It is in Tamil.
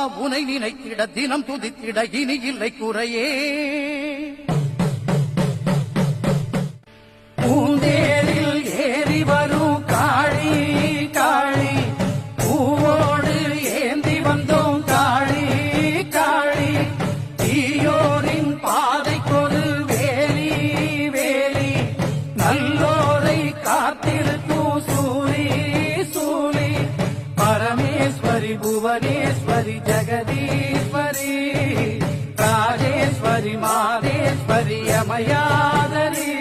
உனை நினைத்திட தினம் துதித்திட இனி இல்லை குறையே. பூந்தேரில் ஏறி வரும் காளி காளி, பூவோடு ஏந்தி வந்தோம் காளி காளி, தீயோரின் பாதைக்கொரு வேலி வேலி, நல்லோரை காத்திருக்கும் சூரி சூரி, பரமேஸ்வரி புவனேஸ்வரி ஜெகதீஸ்வரி, ராஜேஸ்வரி மாதேஸ்வரி அமயாதரி.